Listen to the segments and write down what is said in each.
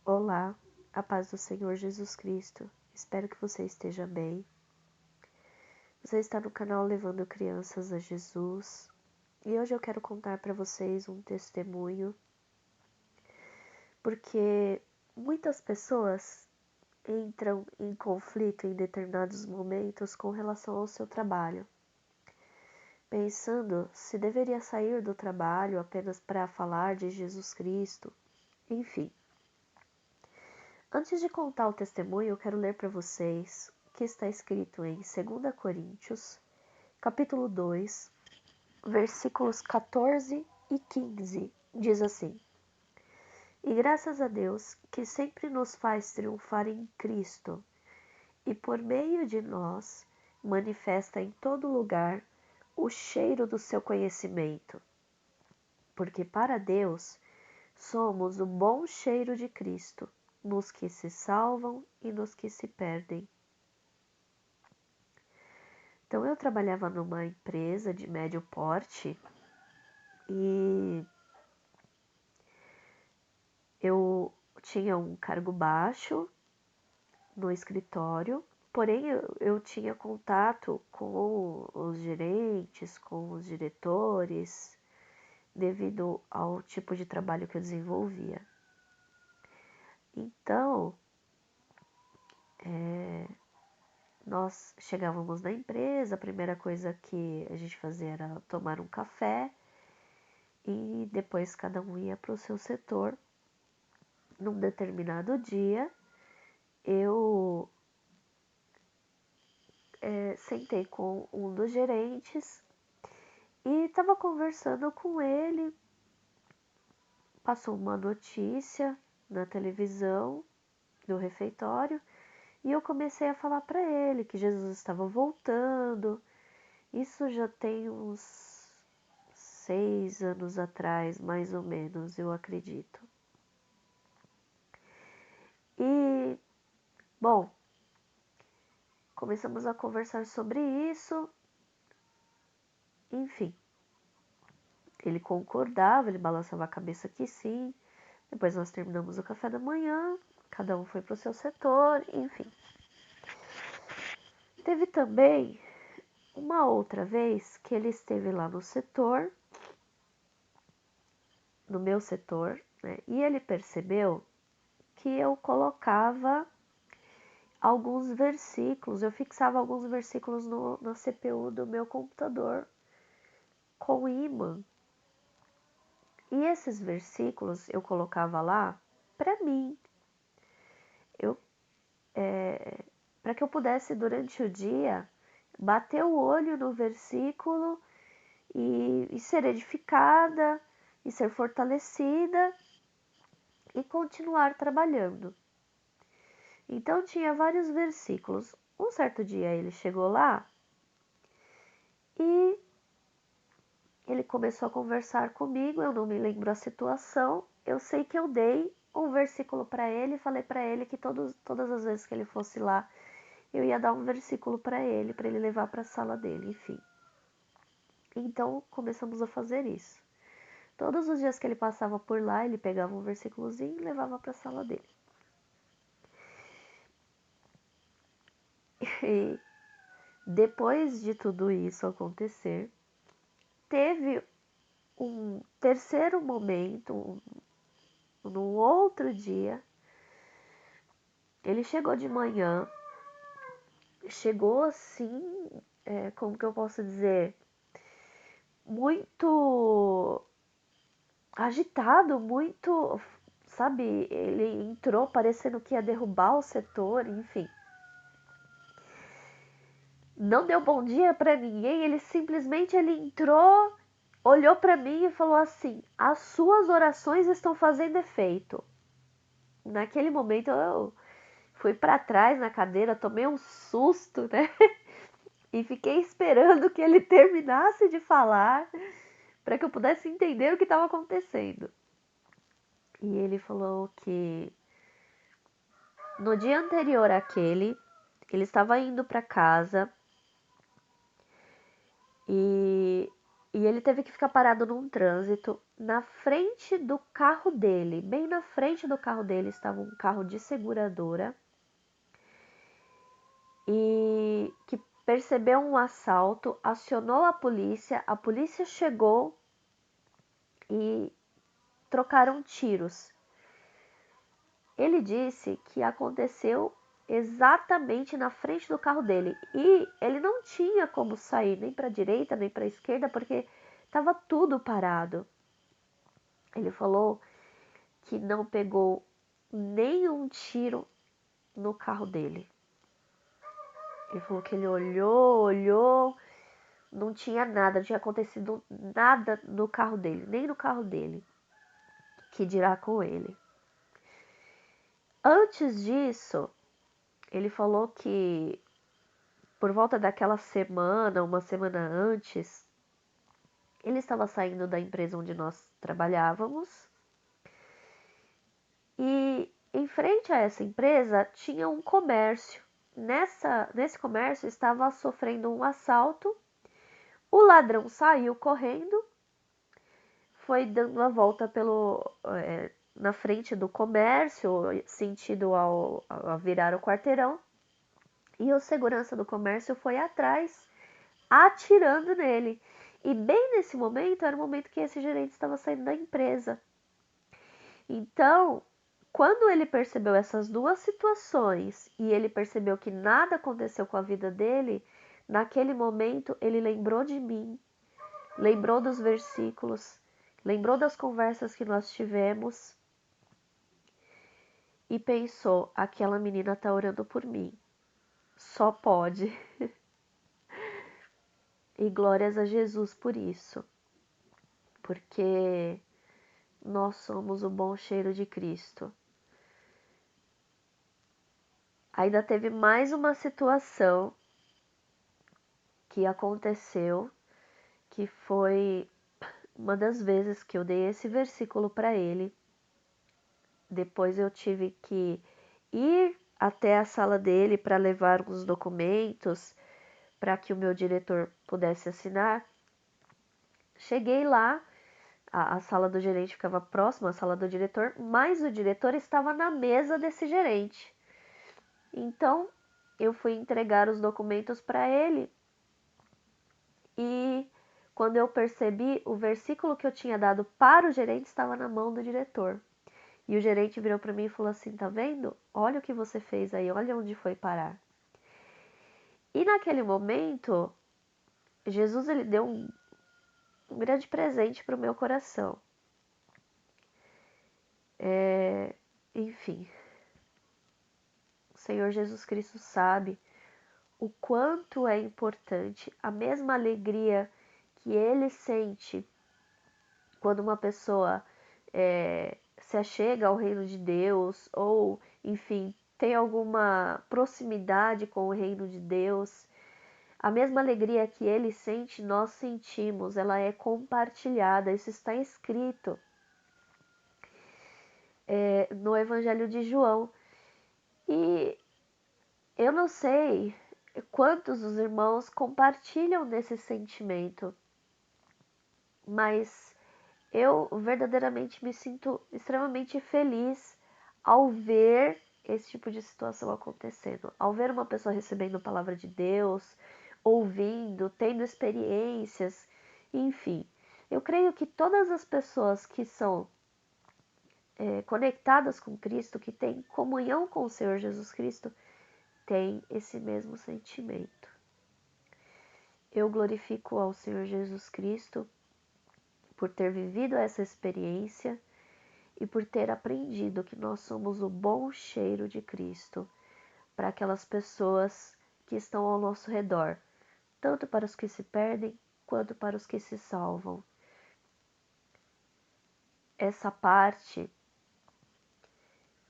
Olá, a paz do Senhor Jesus Cristo. Espero que você esteja bem. Você está no canal Levando Crianças a Jesus e hoje eu quero contar para vocês um testemunho, porque muitas pessoas entram em conflito em determinados momentos com relação ao seu trabalho, pensando se deveria sair do trabalho apenas para falar de Jesus Cristo, enfim. Antes de contar o testemunho, eu quero ler para vocês o que está escrito em 2 Coríntios, capítulo 2, versículos 14 e 15. Diz assim: E graças a Deus, que sempre nos faz triunfar em Cristo, e por meio de nós manifesta em todo lugar o cheiro do seu conhecimento. Porque para Deus somos o bom cheiro de Cristo, nos que se salvam e nos que se perdem. Então eu trabalhava numa empresa de médio porte e eu tinha um cargo baixo no escritório, porém eu tinha contato com os gerentes, com os diretores, devido ao tipo de trabalho que eu desenvolvia. Então, nós chegávamos na empresa, a primeira coisa que a gente fazia era tomar um café e depois cada um ia para o seu setor. Num determinado dia, eu sentei com um dos gerentes e estava conversando com ele. Passou uma notícia na televisão do refeitório e eu comecei a falar para ele que Jesus estava voltando. Isso já tem uns 6 anos atrás, mais ou menos, eu acredito. E, bom, começamos a conversar sobre isso, enfim. Ele concordava, ele balançava a cabeça que sim. Depois nós terminamos o café da manhã, cada um foi para o seu setor, enfim. Teve também uma outra vez que ele esteve lá no setor, no meu setor, né? E ele percebeu que eu colocava alguns versículos, eu fixava alguns versículos na CPU do meu computador com ímã. E esses versículos eu colocava lá para mim, para que eu pudesse durante o dia bater o olho no versículo e ser edificada e ser fortalecida e continuar trabalhando. Então tinha vários versículos. Um certo dia ele chegou lá e ele começou a conversar comigo. Eu não me lembro a situação. Eu sei que eu dei um versículo para ele e falei para ele que todas as vezes que ele fosse lá, eu ia dar um versículo para ele levar para a sala dele, enfim. Então começamos a fazer isso. Todos os dias que ele passava por lá, ele pegava um versículozinho e levava para a sala dele. E depois de tudo isso acontecer, teve um terceiro momento, num outro dia. Ele chegou de manhã, chegou assim, como que eu posso dizer, muito agitado, muito, sabe, ele entrou parecendo que ia derrubar o setor, enfim. Não deu bom dia para ninguém, ele simplesmente ele entrou, olhou para mim e falou assim: "As suas orações estão fazendo efeito". Naquele momento eu fui para trás na cadeira, tomei um susto, né? E fiquei esperando que ele terminasse de falar para que eu pudesse entender o que estava acontecendo. E ele falou que no dia anterior àquele, ele estava indo para casa e E ele teve que ficar parado num trânsito na frente do carro dele. Bem na frente do carro dele estava um carro de seguradora e que percebeu um assalto, acionou a polícia chegou e trocaram tiros. Ele disse que aconteceu exatamente na frente do carro dele e ele não tinha como sair nem para a direita nem para a esquerda porque estava tudo parado. Ele falou que não pegou nenhum tiro no carro dele. Ele falou que ele olhou, não tinha nada, não tinha acontecido nada no carro dele, nem no carro dele, que dirá com ele. Antes disso, ele falou que por volta daquela semana, uma semana antes, ele estava saindo da empresa onde nós trabalhávamos e em frente a essa empresa tinha um comércio. Nesse comércio estava sofrendo um assalto. O ladrão saiu correndo, foi dando a volta na frente do comércio, sentido ao virar o quarteirão, e o segurança do comércio foi atrás, atirando nele. E bem nesse momento, era o momento que esse gerente estava saindo da empresa. Então, quando ele percebeu essas duas situações e ele percebeu que nada aconteceu com a vida dele, naquele momento ele lembrou de mim, lembrou dos versículos, lembrou das conversas que nós tivemos e pensou: aquela menina está orando por mim, só pode. E glórias a Jesus por isso, porque nós somos o bom cheiro de Cristo. Ainda teve mais uma situação que aconteceu, que foi uma das vezes que eu dei esse versículo para ele. Depois eu tive que ir até a sala dele para levar uns documentos para que o meu diretor pudesse assinar. Cheguei lá, a sala do gerente ficava próxima à sala do diretor, mas o diretor estava na mesa desse gerente. Então eu fui entregar os documentos para ele e quando eu percebi, o versículo que eu tinha dado para o gerente estava na mão do diretor. E o gerente virou para mim e falou assim: tá vendo? Olha o que você fez aí, olha onde foi parar. E naquele momento, Jesus ele deu um grande presente para o meu coração. Enfim, o Senhor Jesus Cristo sabe o quanto é importante a mesma alegria que ele sente quando uma pessoa se achega ao reino de Deus ou, enfim, tem alguma proximidade com o reino de Deus. A mesma alegria que ele sente, nós sentimos, ela é compartilhada, isso está escrito no Evangelho de João. E eu não sei quantos os irmãos compartilham desse sentimento, mas eu verdadeiramente me sinto extremamente feliz ao ver esse tipo de situação acontecendo, ao ver uma pessoa recebendo a palavra de Deus, ouvindo, tendo experiências, enfim. Eu creio que todas as pessoas que são conectadas com Cristo, que têm comunhão com o Senhor Jesus Cristo, têm esse mesmo sentimento. Eu glorifico ao Senhor Jesus Cristo por ter vivido essa experiência e por ter aprendido que nós somos o bom cheiro de Cristo para aquelas pessoas que estão ao nosso redor, tanto para os que se perdem quanto para os que se salvam. Essa parte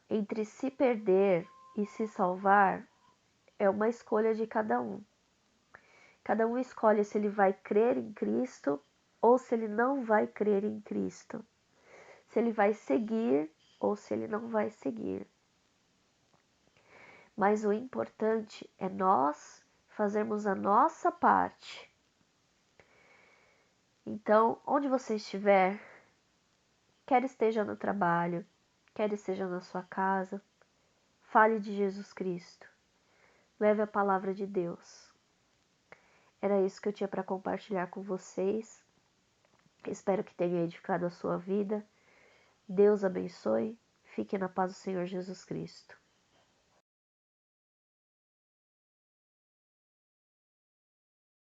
entre se perder e se salvar é uma escolha de cada um. Cada um escolhe se ele vai crer em Cristo ou se ele não vai crer em Cristo. Se ele vai seguir ou se ele não vai seguir. Mas o importante é nós fazermos a nossa parte. Então, onde você estiver, quer esteja no trabalho, quer esteja na sua casa, fale de Jesus Cristo. Leve a palavra de Deus. Era isso que eu tinha para compartilhar com vocês. Espero que tenha edificado a sua vida. Deus abençoe. Fique na paz do Senhor Jesus Cristo.